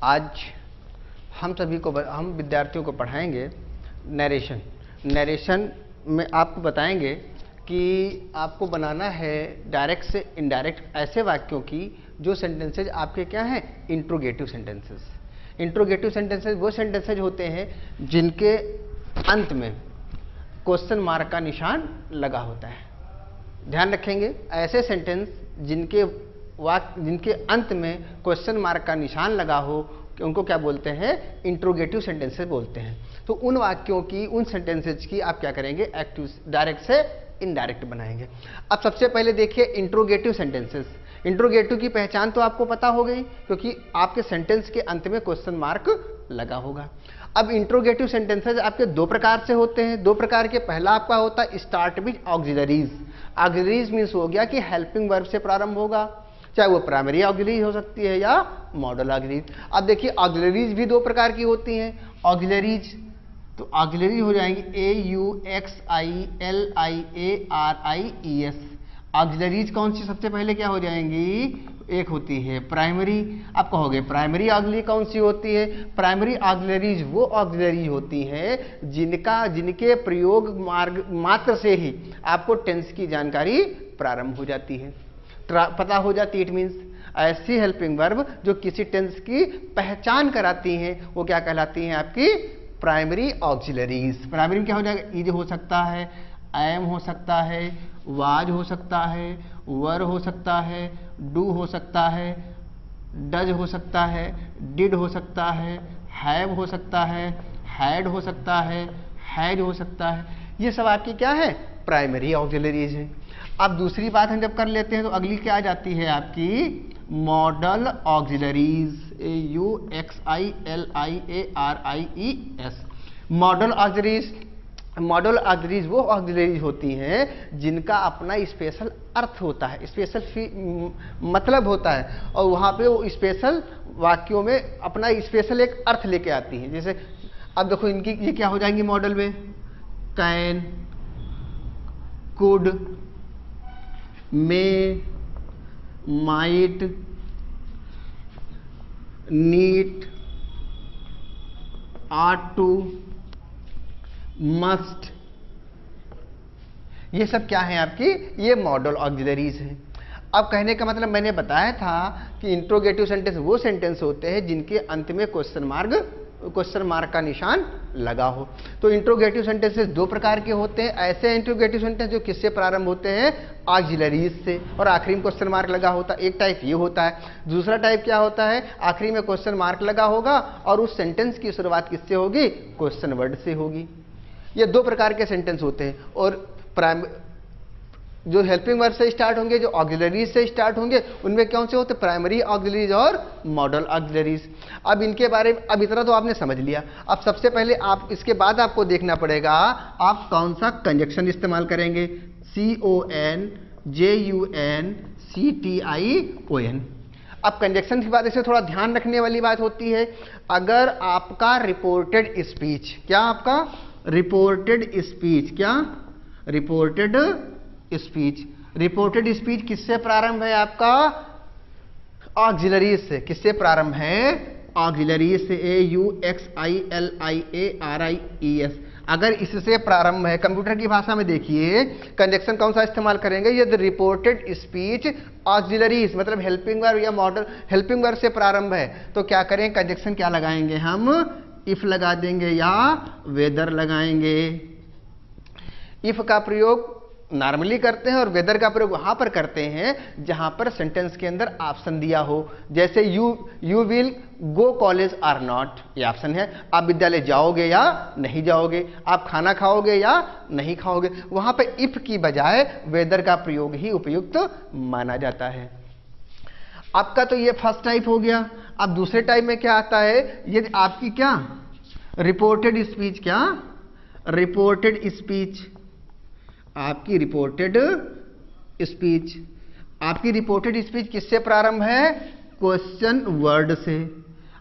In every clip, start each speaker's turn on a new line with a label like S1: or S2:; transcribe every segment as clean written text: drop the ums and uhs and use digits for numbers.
S1: आज हम विद्यार्थियों को पढ़ाएंगे नरेशन। नरेशन में आपको बताएंगे कि आपको बनाना है डायरेक्ट से इनडायरेक्ट ऐसे वाक्यों की जो सेंटेंसेज आपके क्या हैं, इंट्रोगेटिव सेंटेंसेस। इंट्रोगेटिव सेंटेंसेज वो सेंटेंसेज होते हैं जिनके अंत में क्वेश्चन मार्क का निशान लगा होता है। ध्यान रखेंगे, ऐसे सेंटेंस जिनके अंत में क्वेश्चन मार्क का निशान लगा हो, उनको क्या बोलते हैं, इंट्रोगेटिव सेंटेंसेस बोलते हैं। तो उन वाक्यों की, उन सेंटेंसेस की आप क्या करेंगे, एक्टिव डायरेक्ट से इनडायरेक्ट बनाएंगे। अब सबसे पहले देखिए इंट्रोगेटिव सेंटेंसेस। इंट्रोगेटिव की पहचान तो आपको पता हो गई, क्योंकि आपके सेंटेंस के अंत में क्वेश्चन मार्क लगा होगा। अब इंट्रोगेटिव सेंटेंसेस आपके दो प्रकार से होते हैं, दो प्रकार के। पहला आपका होता है start with auxiliaries. Auxiliaries means हो गया कि हेल्पिंग वर्ब से प्रारंभ होगा, चाहे वो प्राइमरी ऑक्सिलरीज हो सकती है या मॉडल ऑक्सिलरीज। अब देखिए ऑक्सिलरीज भी दो प्रकार की होती हैं। ऑक्सिलरीज तो ऑक्सिलरी हो जाएंगी AUXILIARIES। ऑक्सिलरीज कौन सी सबसे पहले क्या हो जाएंगी, एक होती है प्राइमरी। आप कहोगे प्राइमरी ऑक्सिलरी कौन सी होती है, प्राइमरी ऑक्सिलरीज वो ऑक्सिलरी होती हैं जिनके प्रयोग मात्र से ही आपको टेंस की जानकारी प्रारंभ हो जाती है, पता हो जाती है। इट मीन्स ऐसी हेल्पिंग वर्ब जो किसी टेंस की पहचान कराती हैं, वो क्या कहलाती हैं, आपकी प्राइमरी ऑक्सिलरीज। प्राइमरी में क्या हो जाएगा, इज हो सकता है, एम हो सकता है, वाज हो सकता है, वर हो सकता है, डू हो सकता है, डज हो सकता है, डिड हो सकता है, हैव हो सकता है, हैड हो सकता है, हैज हो सकता है। ये सब आपकी क्या है, प्राइमरी ऑक्सिलरीज हैं। अब दूसरी बात हम जब कर लेते हैं तो अगली क्या आ जाती है आपकी, model auxiliaries. AUXILIARIES। Model auxiliaries, model auxiliaries वो ऑक्सिलरीज होती हैं जिनका अपना स्पेशल अर्थ होता है, स्पेशल मतलब होता है, और वहाँ पे वो स्पेशल वाक्यों में अपना स्पेशल एक अर्थ लेके आती हैं। जैसे अब देखो इनकी ये क्या हो जाएंगी मॉडल में, can, could, may, might, need, ought to, must. ये सब क्या है आपकी, ये मॉडल ऑक्सिलरीज हैं। अब कहने का मतलब मैंने बताया था कि इंट्रोगेटिव सेंटेंस वो सेंटेंस होते हैं जिनके अंत में क्वेश्चन मार्क का निशान लगा हो। तो इंट्रोगेटिव सेंटेंसेस दो प्रकार के होते हैं। ऐसे इंट्रोगेटिव सेंटेंस जो किससे प्रारंभ होते हैं, ऑक्सिलरीज से, और आखिरी में क्वेश्चन मार्क लगा होता है। एक टाइप ये होता है। दूसरा टाइप क्या होता है, आखिरी में क्वेश्चन मार्क लगा होगा और उस सेंटेंस की शुरुआत किससे होगी, क्वेश्चन वर्ड से होगी। ये दो प्रकार के सेंटेंस होते हैं। और जो हेल्पिंग वर्ब से स्टार्ट होंगे, जो ऑक्सिलरीज से स्टार्ट होंगे, उनमें कौन से होते हैं, प्राइमरी ऑक्सिलरीज और मॉडल ऑक्सिलरीज। अब इनके बारे में अब इतना तो आपने समझ लिया। अब सबसे पहले आप इसके बाद आपको देखना पड़ेगा आप कौन सा कंजक्शन इस्तेमाल करेंगे, CONJUNCTION। अब कंजक्शन की बात, इसे थोड़ा ध्यान रखने वाली बात होती है। अगर आपका रिपोर्टेड स्पीच, क्या आपका रिपोर्टेड स्पीच, क्या रिपोर्टेड स्पीच, रिपोर्टेड स्पीच किससे प्रारंभ है आपका, ऑक्सिलरीज से। किससे प्रारंभ है, ऑक्सिलरीज से, AUXILIARIES। अगर इससे प्रारंभ है, कंप्यूटर की भाषा में देखिए कंजक्शन कौन सा इस्तेमाल करेंगे, यदि रिपोर्टेड स्पीच ऑक्सिलरीज मतलब हेल्पिंग वर्ब या मॉडल हेल्पिंग वर्ब से प्रारंभ है, तो क्या करें, कंजक्शन क्या लगाएंगे हम, इफ लगा देंगे या वेदर लगाएंगे। इफ का प्रयोग नॉर्मली करते हैं और वेदर का प्रयोग वहां पर करते हैं जहां पर सेंटेंस के अंदर ऑप्शन दिया हो। जैसे you will go college or not, ये ऑप्शन है, आप विद्यालय जाओगे या नहीं जाओगे, आप खाना खाओगे या नहीं खाओगे। वहां पे इफ की बजाय वेदर का प्रयोग ही उपयुक्त माना जाता है। आपका तो ये फर्स्ट टाइप हो गया। अब दूसरे टाइप में क्या आता है, यदि आपकी क्या रिपोर्टेड स्पीच, क्या रिपोर्टेड स्पीच, आपकी रिपोर्टेड स्पीच, आपकी रिपोर्टेड स्पीच किससे प्रारंभ है, क्वेश्चन वर्ड से।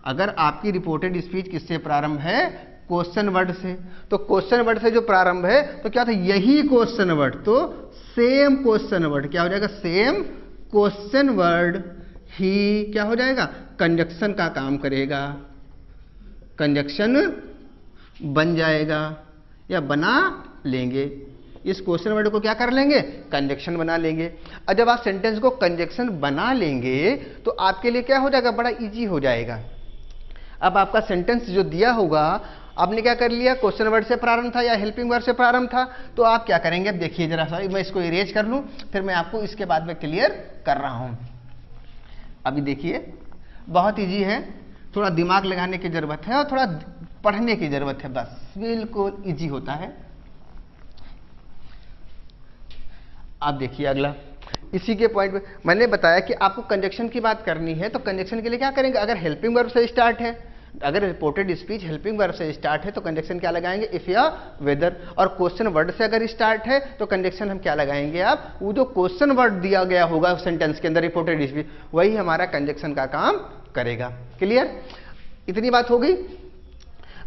S1: अगर आपकी रिपोर्टेड स्पीच किससे प्रारंभ है, क्वेश्चन वर्ड से, तो क्वेश्चन वर्ड से जो प्रारंभ है तो क्या था, यही क्वेश्चन वर्ड, तो सेम क्वेश्चन वर्ड क्या हो जाएगा, सेम क्वेश्चन वर्ड ही क्या हो जाएगा, कंजक्शन का काम करेगा, कंजक्शन बन जाएगा या बना लेंगे। इस क्वेश्चन वर्ड को क्या कर लेंगे, कंजक्शन बना लेंगे। और जब आप सेंटेंस को कंजक्शन बना लेंगे तो आपके लिए क्या हो जाएगा, बड़ा इजी हो जाएगा। अब आपका सेंटेंस जो दिया होगा, आपने क्या कर लिया, क्वेश्चन वर्ड से प्रारंभ था या हेल्पिंग वर्ड से प्रारंभ था, तो आप क्या करेंगे, अब देखिए जरा सा, मैं इसको इरेज कर लूं, फिर मैं आपको इसके बाद में क्लियर कर रहा हूं। अभी देखिए बहुत इजी है, थोड़ा दिमाग लगाने की जरूरत है और थोड़ा पढ़ने की जरूरत है, बस बिल्कुल इजी होता है। आप देखिए अगला, इसी के पॉइंट पे मैंने बताया कि आपको कंजक्शन की बात करनी है, तो कंजक्शन के लिए क्या करेंगे, अगर हेल्पिंग वर्ब से स्टार्ट है, अगर रिपोर्टेड स्पीच हेल्पिंग वर्ब से स्टार्ट है तो कंजक्शन क्या लगाएंगे, इफ या वेदर। और क्वेश्चन वर्ड से अगर स्टार्ट है तो कंजक्शन हम क्या लगाएंगे, आप वो जो क्वेश्चन वर्ड दिया गया होगा सेंटेंस के अंदर रिपोर्टेड स्पीच, वही हमारा कंजक्शन का काम करेगा। क्लियर, इतनी बात हो गई।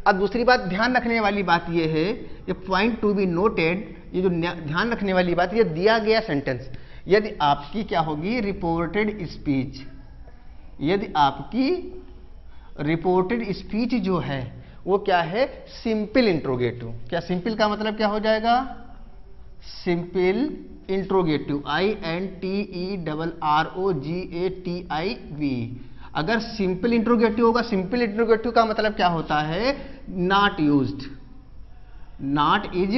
S1: अब दूसरी बात ध्यान रखने वाली बात यह है, ये पॉइंट टू बी नोटेड, ये जो ध्यान रखने वाली बात, ये दिया गया सेंटेंस यदि आपकी क्या होगी, रिपोर्टेड स्पीच, यदि आपकी रिपोर्टेड स्पीच जो है वो क्या है, सिंपल इंट्रोगेटिव। क्या सिंपल का मतलब क्या हो जाएगा, सिंपल इंट्रोगेटिव, INTERROGATIV। अगर सिंपल इंट्रोगेटिव होगा, सिंपल इंट्रोगेटिव का मतलब क्या होता है, not used, not is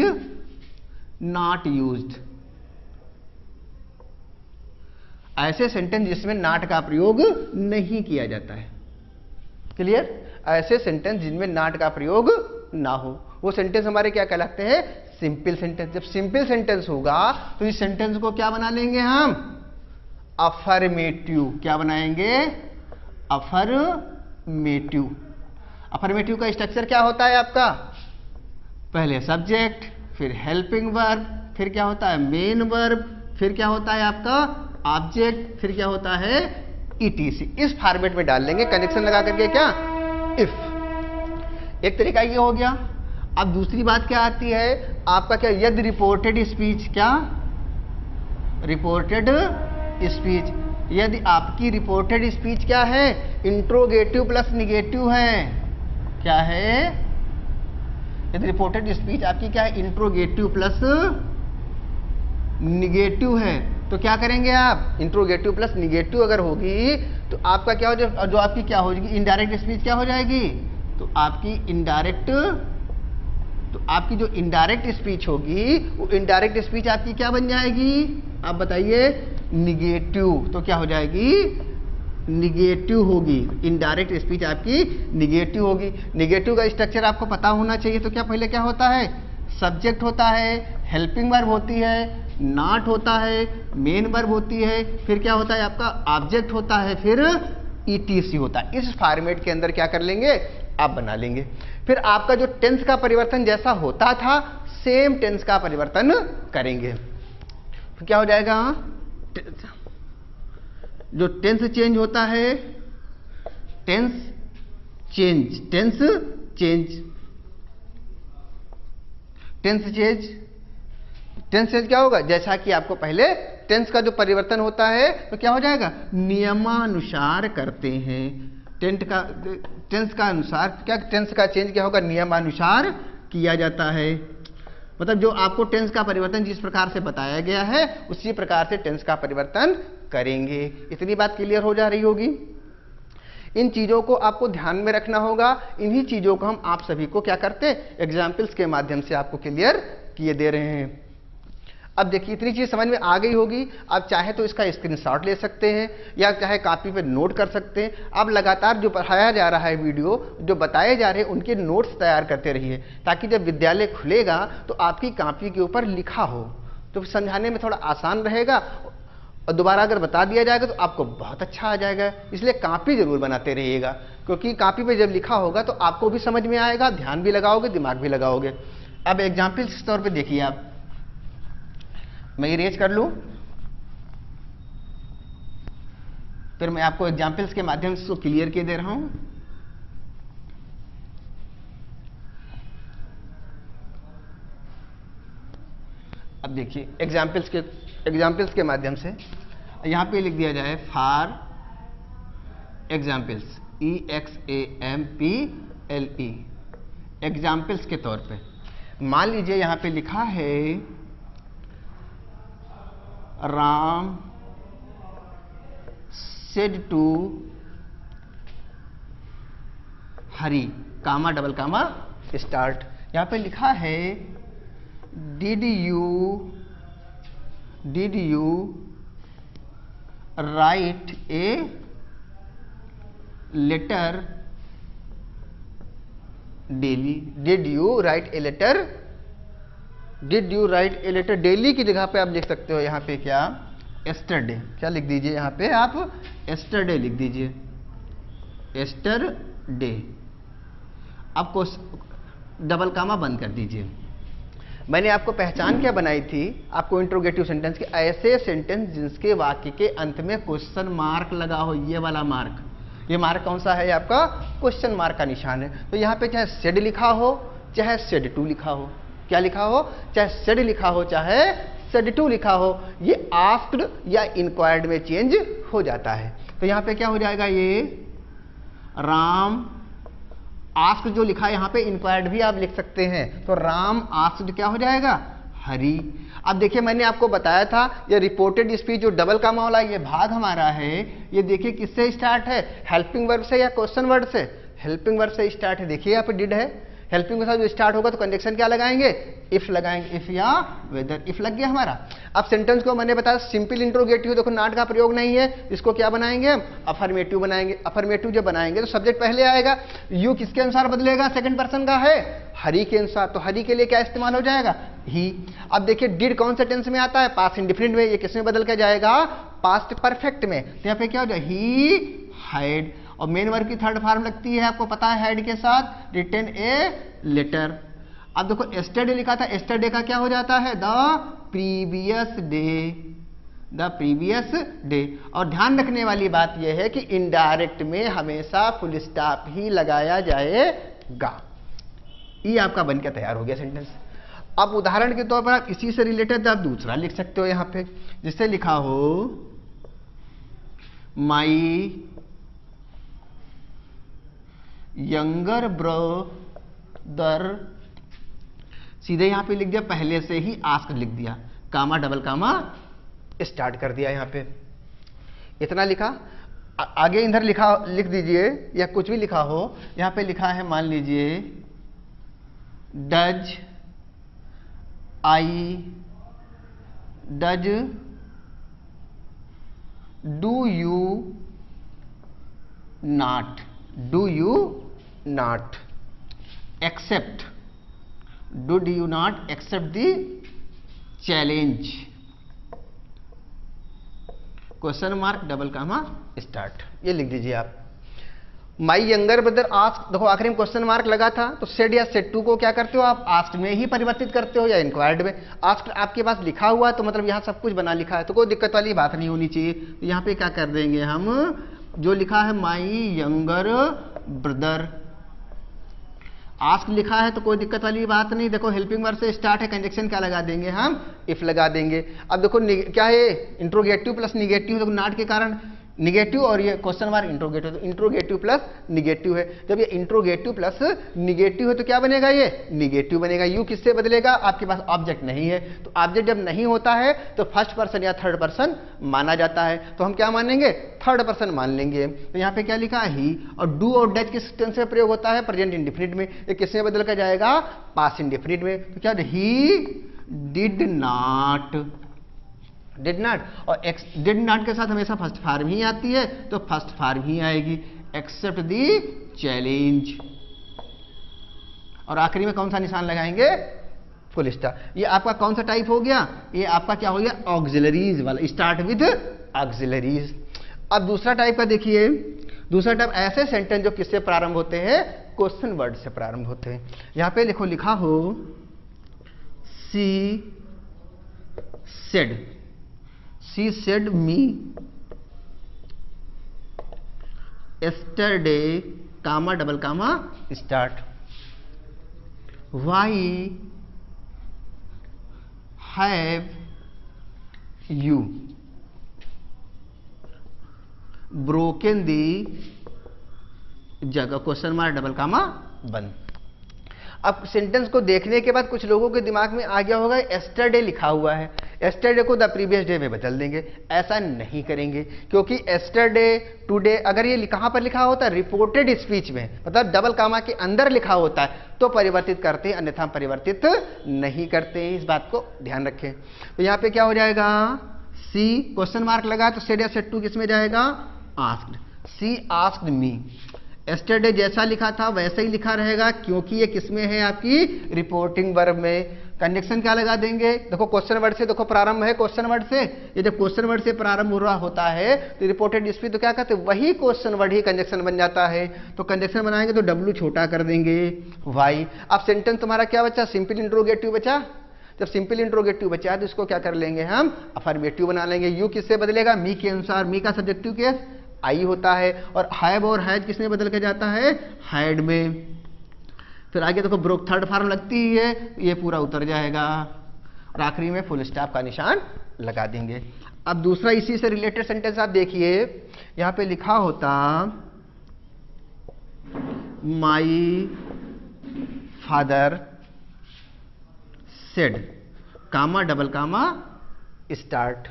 S1: not used. ऐसे सेंटेंस जिसमें नॉट का प्रयोग नहीं किया जाता है। क्लियर, ऐसे सेंटेंस जिनमें नॉट का प्रयोग ना हो, वो सेंटेंस हमारे क्या कहलाते हैं, सिंपल सेंटेंस। जब सिंपल सेंटेंस होगा तो इस सेंटेंस को क्या बना लेंगे हम, अफर्मेटिव। क्या बनाएंगे, अफर्मेटिव। अफर्मेटिव का स्ट्रक्चर क्या होता है आपका, पहले सब्जेक्ट, फिर हेल्पिंग वर्ब, फिर क्या होता है मेन वर्ब, फिर क्या होता है आपका ऑब्जेक्ट, फिर क्या होता है ETC। इस फॉर्मेट में डाल लेंगे कंजक्शन लगा करके, क्या इफ। एक तरीका ये हो गया। अब दूसरी बात क्या आती है आपका, क्या यदि रिपोर्टेड स्पीच, क्या रिपोर्टेड स्पीच, यदि आपकी रिपोर्टेड स्पीच क्या है, इंट्रोगेटिव प्लस निगेटिव है। क्या है, यदि रिपोर्टेड स्पीच आपकी क्या है, इंट्रोगेटिव प्लस निगेटिव है, तो क्या करेंगे आप, इंट्रोगेटिव प्लस निगेटिव अगर होगी तो आपका क्या हो जाएगा, जो आपकी क्या हो जाएगी, इनडायरेक्ट स्पीच क्या हो जाएगी, तो आपकी इनडायरेक्ट, तो आपकी जो इनडायरेक्ट स्पीच होगी वो इनडायरेक्ट स्पीच आपकी क्या बन जाएगी, आप बताइए, निगेटिव। तो क्या हो जाएगी, निगेटिव होगी। इनडायरेक्ट स्पीच आपकी निगेटिव होगी। निगेटिव का स्ट्रक्चर आपको पता होना चाहिए। तो क्या पहले क्या होता है, सब्जेक्ट होता है, हेल्पिंग वर्ब होती है, नॉट होता है, मेन वर्ब होती है, फिर क्या होता है आपका ऑब्जेक्ट होता है, फिर ETC होता है। इस फॉर्मेट के अंदर क्या कर लेंगे, आप बना लेंगे। फिर आपका जो टेंस का परिवर्तन जैसा होता था सेम टेंस का परिवर्तन करेंगे। तो क्या हो जाएगा, जो टेंस चेंज होता है, tense change, tense change, tense change, tense change क्या होगा, जैसा कि आपको पहले टेंस का जो परिवर्तन होता है तो क्या हो जाएगा, नियमानुसार करते हैं। टेंस का अनुसार क्या, टेंस का चेंज क्या होगा, नियमानुसार किया जाता है। मतलब जो आपको टेंस का परिवर्तन जिस प्रकार से बताया गया है उसी प्रकार से टेंस का परिवर्तन करेंगे। इतनी बात क्लियर हो जा रही होगी। इन चीजों को आपको ध्यान में रखना होगा। इन्हीं चीजों को हम आप सभी को क्या करते हैं, एग्जाम्पल्स के माध्यम से आपको क्लियर किए दे रहे हैं। अब देखिए इतनी चीज समझ में आ गई होगी। आप चाहे तो इसका स्क्रीनशॉट ले सकते हैं या चाहे कॉपी पे नोट कर सकते हैं। अब लगातार जो पढ़ाया जा रहा है वीडियो, जो बताए जा रहे हैं उनके नोट्स तैयार करते रहिए, ताकि जब विद्यालय खुलेगा तो आपकी कॉपी के ऊपर लिखा हो तो समझाने में थोड़ा आसान रहेगा। और दोबारा अगर बता दिया जाएगा तो आपको बहुत अच्छा आ जाएगा। इसलिए कॉपी जरूर बनाते रहिएगा, क्योंकि कॉपी पे जब लिखा होगा तो आपको भी समझ में आएगा, ध्यान भी लगाओगे, दिमाग भी लगाओगे। अब एग्जाम्पल के तौर पे देखिए, आप, मैं इरेज कर लूं, फिर मैं आपको एग्जाम्पल्स के माध्यम से इसको क्लियर किए दे रहा हूं। अब देखिए एग्जाम्पल्स के माध्यम से यहां पे लिख दिया जाए, एग्जाम्पल्स, EXAMPLE, एग्जाम्पल्स के तौर पे मान लीजिए यहां पे लिखा है Ram said to Hari, comma double comma start. यहां पे लिखा है did you write a letter daily. Did you write a letter daily की जगह पे आप लिख सकते हो यहां पे क्या, एस्टरडे। क्या लिख दीजिए यहां पे आप, एस्टरडे लिख दीजिए, एस्टरडे। आपको डबल कामा बंद कर दीजिए। मैंने आपको पहचान क्या बनाई थी, आपको इंट्रोगेटिव सेंटेंस की, ऐसे सेंटेंस जिसके वाक्य के अंत में क्वेश्चन मार्क लगा हो, ये वाला मार्क। ये मार्क कौन सा है आपका, क्वेश्चन मार्क का निशान है। तो यहां पे चाहे सेड लिखा हो चाहे सेड टू लिखा हो, क्या लिखा हो, चाहे सेड लिखा हो चाहे सेड टू लिखा हो, ये आस्क्ड या इंक्वायर्ड में चेंज हो जाता है। तो यहां पे क्या हो जाएगा, ये राम आस्क जो लिखा है यहां पे इंक्वायर्ड भी आप लिख सकते हैं। तो राम आस्क्ड क्या हो जाएगा, हरी। अब देखिए मैंने आपको बताया था ये रिपोर्टेड स्पीच जो डबल कामा वाला ये भाग हमारा है, ये देखिए किससे स्टार्ट है, हेल्पिंग वर्ब से या क्वेश्चन वर्ड से, हेल्पिंग वर्ब से स्टार्ट है। देखिए यहाँ पे डिड है, हेल्पिंग के साथ जो स्टार्ट होगा तो कंडीशन क्या लगाएंगे, इफ लगाएंगे, इफ या वेदर। इफ लग गया हमारा। अब सेंटेंस को मैंने बताया सिंपल इंट्रोगेटिव, देखो नॉट का प्रयोग नहीं है, इसको क्या बनाएंगे हम, अफर्मेटिव बनाएंगे। अफर्मेटिव जब बनाएंगे तो सब्जेक्ट पहले आएगा, यू किसके अनुसार बदलेगा, सेकंड पर्सन का है, हरी के अनुसार। तो हरी के लिए क्या इस्तेमाल हो जाएगा, ही। अब देखिए डिड कौन से टेंस में आता है, पास्ट इंडिफिनिट में, ये किसमें बदल के जाएगा, पास्ट परफेक्ट में। तो यहाँ पे क्या हो जाए, ही हैड। और मेन वर्ब की थर्ड फॉर्म लगती है, आपको पता है, हैड के साथ, रिटन ए लेटर। अब देखो एस्टरडे लिखा था, एस्टरडे का क्या हो जाता है, the previous day, the previous day. और ध्यान रखने वाली बात यह है कि इनडायरेक्ट में हमेशा फुल स्टॉप ही लगाया जाएगा। ये आपका बनकर तैयार हो गया सेंटेंस। अब उदाहरण के तौर पर आप इसी से रिलेटेड आप दूसरा लिख सकते हो यहां पे, जिससे लिखा हो माई यंगर ब्रदर, सीधे यहां पे लिख दिया, पहले से ही आस्क लिख दिया, कामा डबल कामा स्टार्ट कर दिया। यहां पे इतना लिखा, आगे इधर लिख दीजिए या कुछ भी लिखा हो। यहां पे लिखा है, मान लीजिए does do you not accept, do you not accept the challenge, question mark double comma start, ये लिख दीजिए आप। माई यंगर ब्रदर आस्क, देखो आखिरी में क्वेश्चन मार्क लगा था, तो सेड या सेड टू को क्या करते हो आप, आस्क में ही परिवर्तित करते हो या इंक्वायर्ड में। आस्क आपके पास लिखा हुआ तो मतलब यहाँ सब कुछ बना लिखा है, तो कोई दिक्कत वाली बात नहीं होनी चाहिए। तो यहाँ पे क्या कर देंगे हम, जो लिखा है माई यंगर ब्रदर, आस्क लिखा है तो कोई दिक्कत वाली बात नहीं। देखो हेल्पिंग वर्ब से स्टार्ट है, कंजक्शन क्या लगा देंगे हम, इफ लगा देंगे। अब देखो क्या है, इंट्रोगेटिव प्लस निगेटिव, देखो नॉट के कारण निगेटिव और ये क्वेश्चन मार्क इंट्रोगेटिव, तो इंट्रोगेटिव प्लस निगेटिव है। जब ये इंट्रोगेटिव प्लस निगेटिव है तो क्या बनेगा, ये निगेटिव बनेगा। यू किससे बदलेगा, आपके पास ऑब्जेक्ट नहीं है, तो ऑब्जेक्ट जब नहीं होता है तो फर्स्ट पर्सन या थर्ड पर्सन माना जाता है, तो हम क्या मानेंगे, थर्ड पर्सन मान लेंगे। तो यहाँ पे क्या लिखा है, ही। और डू और डज किस टेंस में प्रयोग होता है, प्रेजेंट इंडिफिनिट में, ये किसमें बदल कर जाएगा, पास्ट इंडिफिनिट में। तो क्या, ही डिड नॉट, और डिड नॉट के साथ हमेशा फर्स्ट फॉर्म ही आती है, तो फर्स्ट फॉर्म ही आएगी, एक्सेप्ट दी चैलेंज। और आखिरी में कौन सा निशान लगाएंगे, फुल स्टॉप। ये आपका कौन सा टाइप हो गया, ये आपका क्या हो गया, ऑक्सिलरीज वाला, स्टार्ट विद ऑक्सिलरीज। अब दूसरा टाइप का देखिए, दूसरा टाइप ऐसे सेंटेंस जो किससे प्रारंभ होते हैं, क्वेश्चन वर्ड से प्रारंभ होते हैं। यहां पे देखो लिखा हो सी said me yesterday, comma double comma start. Why have you broken the जगह क्वेश्चन मार्क डबल कामा बंद। अब सेंटेंस को देखने के बाद कुछ लोगों के दिमाग में आ गया होगा यस्टरडे लिखा हुआ है, यस्टरडे को द प्रीवियस डे में बदल देंगे। ऐसा नहीं करेंगे, क्योंकि यस्टरडे टुडे अगर ये कहां पर लिखा होता है, रिपोर्टेड स्पीच में, मतलब डबल कामा के अंदर लिखा होता है तो परिवर्तित करते हैं, अन्यथा परिवर्तित नहीं करते हैं। इस बात को ध्यान रखें। तो यहां पे क्या हो जाएगा, सी क्वेश्चन मार्क लगा तो सेड या सेड टू किस में जाएगा, आस्क्ड। सी आस्क्ड मी, यस्टरडे जैसा लिखा था वैसे ही लिखा रहेगा, क्योंकि ये किसमें है, आपकी रिपोर्टिंग वर्ब में। कंडीशन क्या लगा देंगे, देखो क्वेश्चन वर्ड से, देखो प्रारंभ है क्वेश्चन वर्ड से, ये जब क्वेश्चन वर्ड से प्रारंभ हो रहा होता है तो रिपोर्टेड स्पीच तो क्या कहते हैं, वही क्वेश्चन वर्ड ही कंजक्शन बन जाता है। तो कंजक्शन बनाएंगे तो डब्ल्यू छोटा कर देंगे, वाई। अब सेंटेंस तुम्हारा क्या बचा, सिंपल इंट्रोगेटिव बचा। जब सिंपल इंट्रोगेटिव बचा तो इसको क्या कर लेंगे हम, अफर्मेटिव बना लेंगे। यू किससे बदलेगा, मी के अनुसार। मी का सब्जेक्टिव केस आई होता है, और हैव और हैज किसमें बदल के जाता है, हैड में। फिर आगे देखो ब्रोक थर्ड फॉर्म लगती ही है, ये पूरा उतर जाएगा, और आखिरी में फुल स्टॉप का निशान लगा देंगे। अब दूसरा इसी से रिलेटेड सेंटेंस आप देखिए, यहां पे लिखा होता my father said comma double comma start.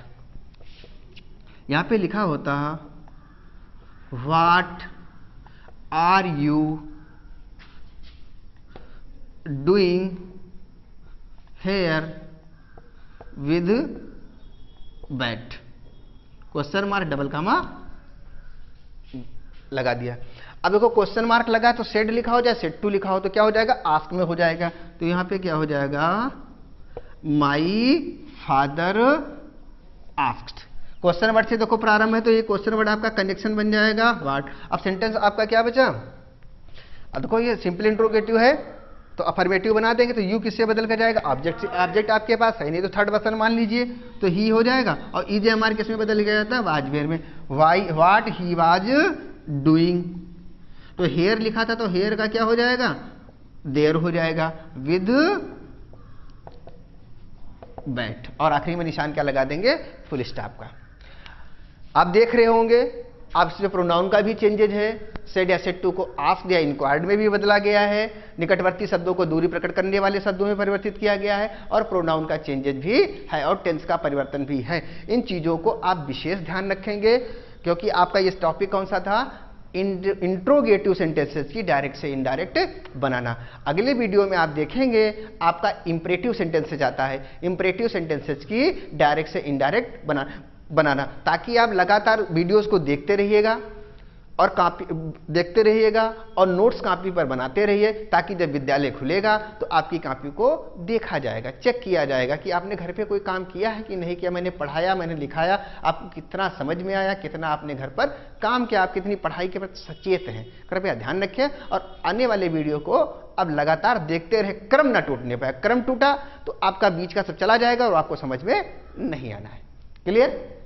S1: यहां पे लिखा होता What are you doing here with that? Question mark double comma लगा दिया। अब देखो क्वेश्चन मार्क लगा तो सेड लिखा हो जाए, सेड टू लिखा हो तो क्या हो जाएगा, आस्क में हो जाएगा। तो यहां पे क्या हो जाएगा, my father asked. Question word से देखो प्रारंभ है तो ये क्वेश्चन वर्ड आपका कंजक्शन बन जाएगा व्हाट। अब सेंटेंस आपका क्या बचा, अब देखो ये सिंपल इंट्रोगेटिव है तो अफर्मेटिव बना देंगे, तो यू किससे बदल कर जाएगा, ऑब्जेक्ट से। ऑब्जेक्ट आपके पास है नहीं तो थर्ड पर्सन मान लीजिए तो ही हो जाएगा, और इज हमारे किस में बदल गया जाता है, वाज वेयर में। Why what he was doing, तो हेयर लिखा था तो हेयर का क्या हो जाएगा, देयर हो जाएगा, विद बैट। और आखिरी में निशान क्या लगा देंगे, फुल स्टॉप का। आप देख रहे होंगे अब इसमें प्रोनाउन का भी चेंजेज है, सेड या सेड टू को आस्क्ड या इंक्वायर्ड में भी बदला गया है, निकटवर्ती शब्दों को दूरी प्रकट करने वाले शब्दों में परिवर्तित किया गया है, और प्रोनाउन का चेंजेज भी है, और टेंस का परिवर्तन भी है। इन चीजों को आप विशेष ध्यान रखेंगे, क्योंकि आपका ये टॉपिक कौन सा था, इंट्रोगेटिव सेंटेंसेस की डायरेक्ट से इनडायरेक्ट बनाना। अगले वीडियो में आप देखेंगे आपका इंपरेटिव सेंटेंसेस आता है, इंपरेटिव सेंटेंसेस की डायरेक्ट से इनडायरेक्ट बनाना, ताकि आप लगातार वीडियोस को देखते रहिएगा और कॉपी देखते रहिएगा और नोट्स कॉपी पर बनाते रहिए, ताकि जब विद्यालय खुलेगा तो आपकी कॉपी को देखा जाएगा, चेक किया जाएगा कि आपने घर पे कोई काम किया है कि नहीं किया, मैंने पढ़ाया, मैंने लिखाया, आपको कितना समझ में आया, कितना आपने घर पर काम किया, आप कितनी पढ़ाई के प्रति सचेत हैं। कृपया ध्यान रखें और आने वाले वीडियो को अब लगातार देखते रहे, क्रम ना टूटने पाए। क्रम टूटा तो आपका बीच का सब चला जाएगा और आपको समझ में नहीं आना है। क्लियर?